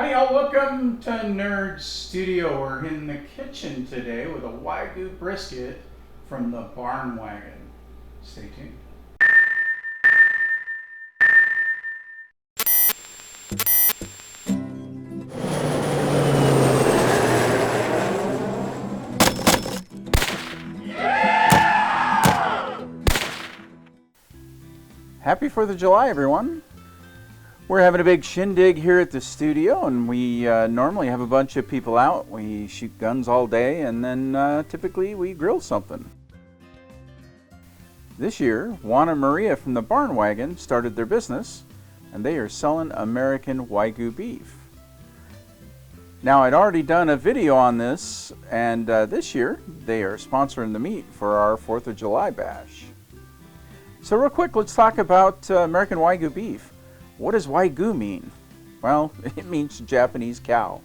Hi y'all, welcome to Nerd Studio. We're in the kitchen today with a Wagyu brisket from the Barn Wagon. Stay tuned. Happy 4th of July, everyone. We're having a big shindig here at the studio, and we normally have a bunch of people out. We shoot guns all day, and then typically we grill something. This year, Juan and Maria from the Barn Wagon started their business, and they are selling American Wagyu beef. Now, I'd already done a video on this, and this year they are sponsoring the meat for our 4th of July bash. So real quick, let's talk about American Wagyu beef. What does Wagyu mean? Well, it means Japanese cow.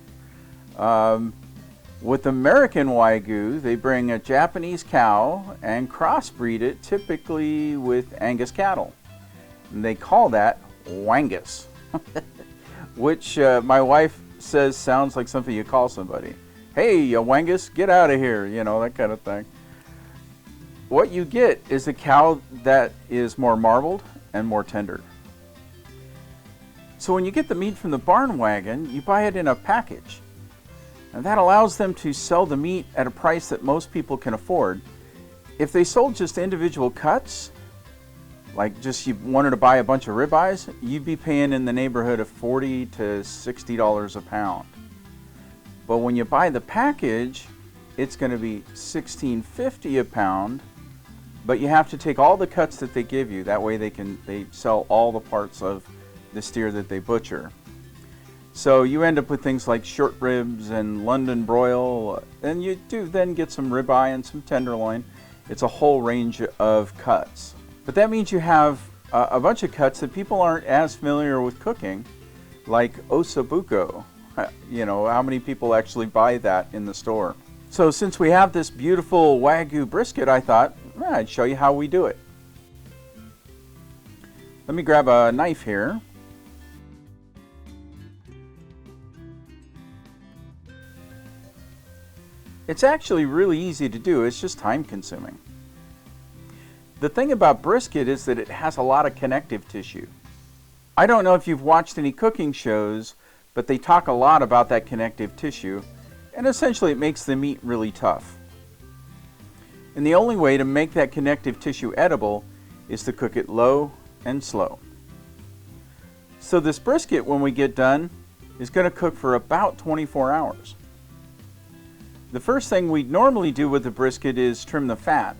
With American Wagyu, they bring a Japanese cow and crossbreed it, typically with Angus cattle. And they call that Wangus, which my wife says sounds like something you call somebody. Hey, you Wangus, get out of here, you know, that kind of thing. What you get is a cow that is more marbled and more tender. So when you get the meat from the Barn Wagon, you buy it in a package. And that allows them to sell the meat at a price that most people can afford. If they sold just individual cuts, like just you wanted to buy a bunch of ribeyes, you'd be paying in the neighborhood of $40 to $60 a pound. But when you buy the package, it's going to be $16.50 a pound, but you have to take all the cuts that they give you. That way they sell all the parts of the steer that they butcher. So you end up with things like short ribs and London broil, and you do then get some ribeye and some tenderloin. It's a whole range of cuts. But that means you have a bunch of cuts that people aren't as familiar with cooking, like ossobuco. You know, how many people actually buy that in the store? So since we have this beautiful Wagyu brisket, I thought I'd show you how we do it. Let me grab a knife here. It's actually really easy to do, it's just time consuming. The thing about brisket is that it has a lot of connective tissue. I don't know if you've watched any cooking shows, but they talk a lot about that connective tissue, and essentially it makes the meat really tough. And the only way to make that connective tissue edible is to cook it low and slow. So this brisket, when we get done, is going to cook for about 24 hours. The first thing we normally do with the brisket is trim the fat,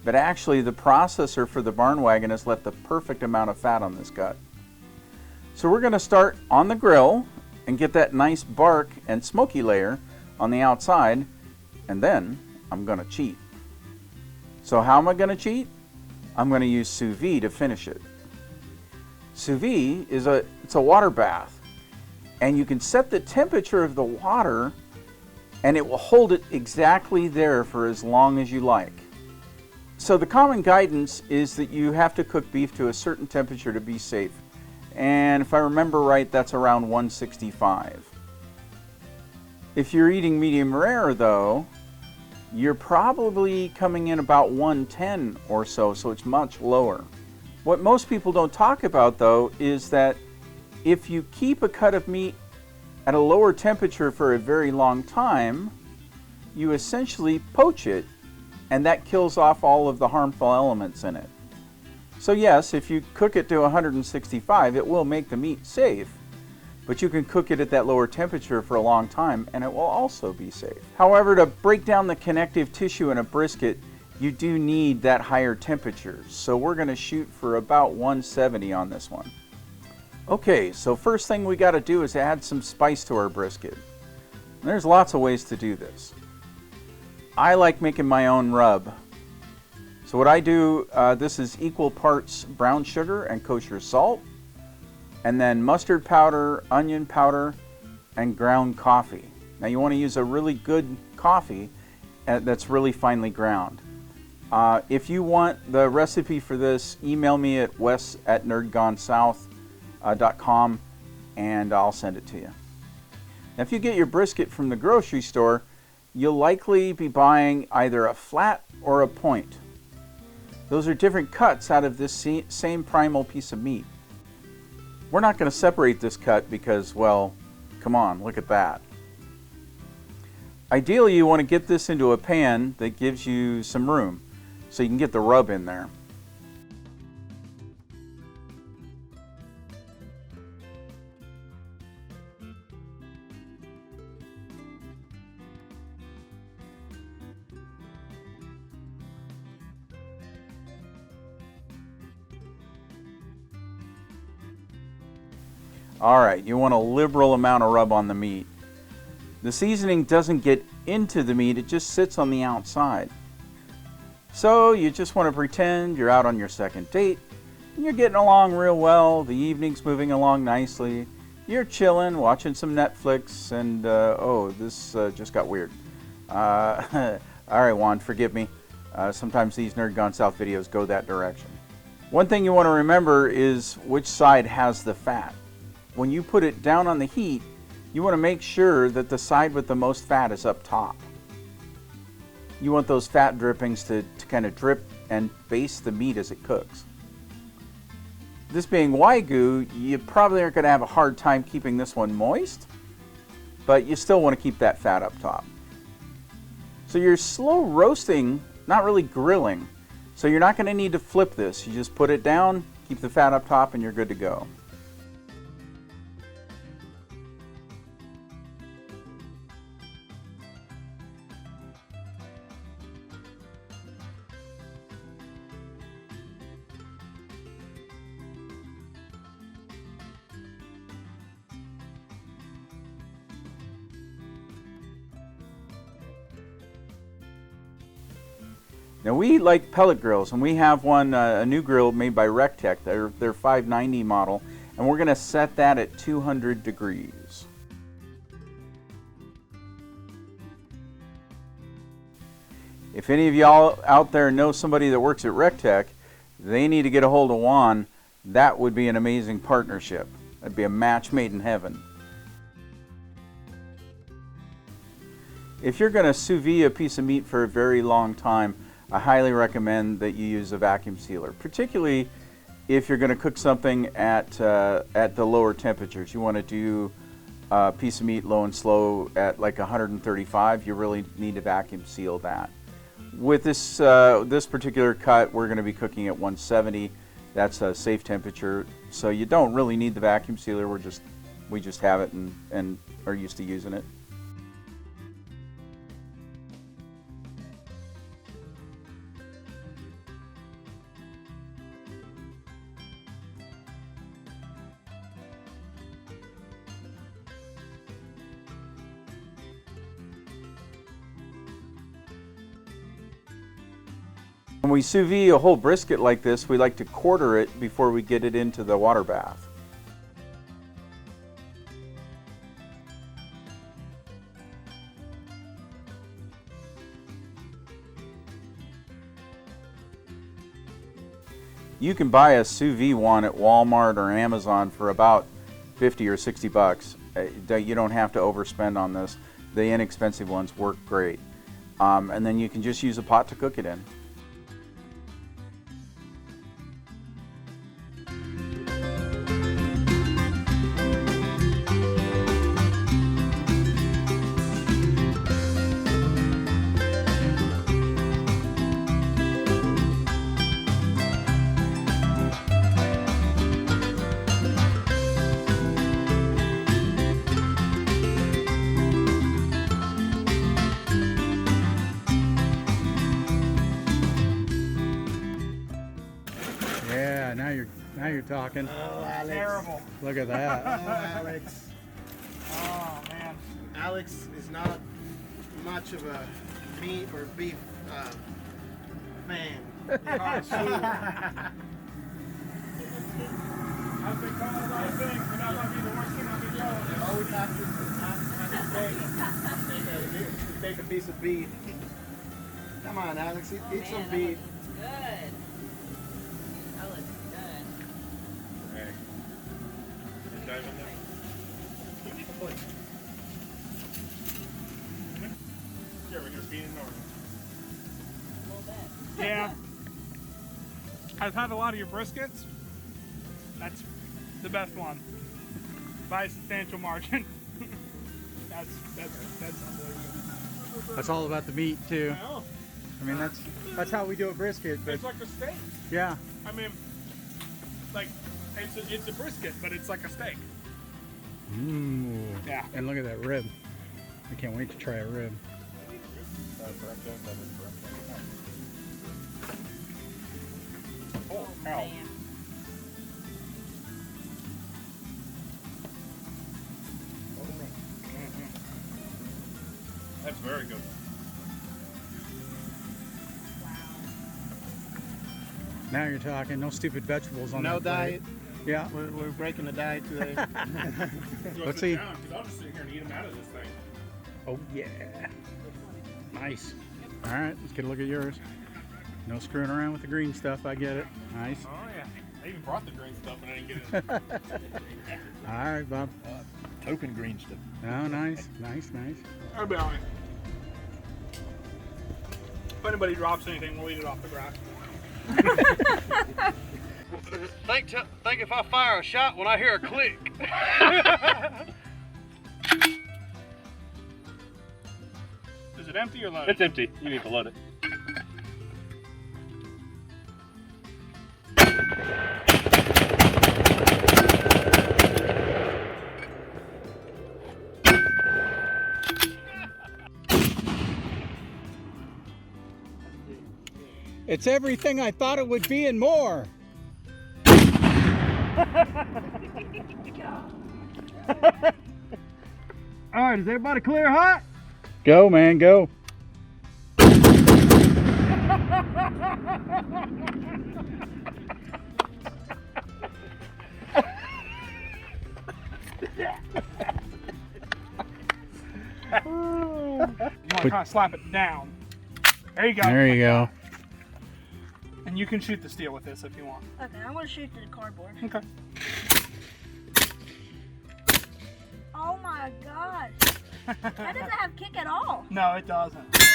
but actually the processor for the Barn Wagon has left the perfect amount of fat on this gut. So we're going to start on the grill and get that nice bark and smoky layer on the outside, and then I'm going to cheat. So how am I going to cheat? I'm going to use sous vide to finish it. Sous vide is it's a water bath, and you can set the temperature of the water and it will hold it exactly there for as long as you like. So the common guidance is that you have to cook beef to a certain temperature to be safe. And if I remember right, that's around 165. If you're eating medium rare though, you're probably coming in about 110 or so it's much lower. What most people don't talk about though is that if you keep a cut of meat at a lower temperature for a very long time, you essentially poach it, and that kills off all of the harmful elements in it. So yes, if you cook it to 165, it will make the meat safe, but you can cook it at that lower temperature for a long time and it will also be safe. However, to break down the connective tissue in a brisket, you do need that higher temperature. So we're going to shoot for about 170 on this one. Okay, so first thing we got to do is add some spice to our brisket. And there's lots of ways to do this. I like making my own rub. So what I do, this is equal parts brown sugar and kosher salt, and then mustard powder, onion powder, and ground coffee. Now you want to use a really good coffee that's really finely ground. If you want the recipe for this, email me at wes@nerdgonesouth.com and I'll send it to you. Now, if you get your brisket from the grocery store, you'll likely be buying either a flat or a point. Those are different cuts out of this same primal piece of meat. We're not going to separate this cut because, well, come on, look at that. Ideally, you want to get this into a pan that gives you some room so you can get the rub in there. Alright, you want a liberal amount of rub on the meat. The seasoning doesn't get into the meat, it just sits on the outside. So you just want to pretend you're out on your second date, and you're getting along real well, the evening's moving along nicely, you're chilling, watching some Netflix, and oh, this just got weird. Alright, Juan, forgive me. Sometimes these Nerd Gone South videos go that direction. One thing you want to remember is which side has the fat. When you put it down on the heat, you want to make sure that the side with the most fat is up top. You want those fat drippings to kind of drip and baste the meat as it cooks. This being Wagyu, you probably aren't going to have a hard time keeping this one moist, but you still want to keep that fat up top. So you're slow roasting, not really grilling, so you're not going to need to flip this. You just put it down, keep the fat up top, and you're good to go. Now we like pellet grills, and we have one, a new grill made by Rectech, their 590 model, and we're going to set that at 200 degrees. If any of y'all out there know somebody that works at Rectech, they need to get a hold of Juan. That would be an amazing partnership. That'd be a match made in heaven. If you're going to sous vide a piece of meat for a very long time, I highly recommend that you use a vacuum sealer, particularly if you're going to cook something at the lower temperatures. You want to do a piece of meat low and slow at like 135. You really need to vacuum seal that. With this this particular cut, we're going to be cooking at 170. That's a safe temperature, so you don't really need the vacuum sealer. We just have it and are used to using it. When we sous vide a whole brisket like this, we like to quarter it before we get it into the water bath. You can buy a sous vide one at Walmart or Amazon for about 50 or 60 bucks. You don't have to overspend on this. The inexpensive ones work great. And then you can just use a pot to cook it in. Yeah, now you're talking. Oh, Alex. Terrible. Look at that. Oh, Alex. Oh, man. Alex is not much of a meat or beef fan. I've been told other things, but that might be the worst thing I've been told. Always have to take a piece of beef. Come on, Alex, eat some beef. Good. That looks good. Hey. You dive in there? being normal. A little bit. Yeah. I've had a lot of your briskets. That's the best one by a substantial margin. that's unbelievable. That's all about the meat too. I know. I mean, that's how we do a brisket. But It's like a steak. yeah. I mean, like it's a brisket, but it's like a steak. Ooh. Yeah. And look at that rib. I can't wait to try a rib. Oh, ow. Man. That's very good. Wow. Now you're talking. No stupid vegetables on No that plate. diet. Yeah. We're breaking the diet today. Let's see. Because I'll just sit here and eat them out of this thing. Oh yeah. Nice. All right, let's get a look at yours. No screwing around with the green stuff. I get it. Nice. Oh yeah. I even brought the green stuff and I didn't get it. All right, Bob. Token green stuff. Oh, nice, nice, nice. I'll be alright. If anybody drops anything, we'll eat it off the grass. Think if I fire a shot when I hear a click. Is it empty or loaded? It's empty. You need to load it. It's everything I thought it would be and more. All right, is everybody clear hot? Go, man, go. You want to kind of slap it down. There you go. There you go. And you can shoot the steel with this if you want. Okay, I'm gonna shoot through the cardboard. Okay. Oh my gosh. That doesn't have kick at all. No, it doesn't.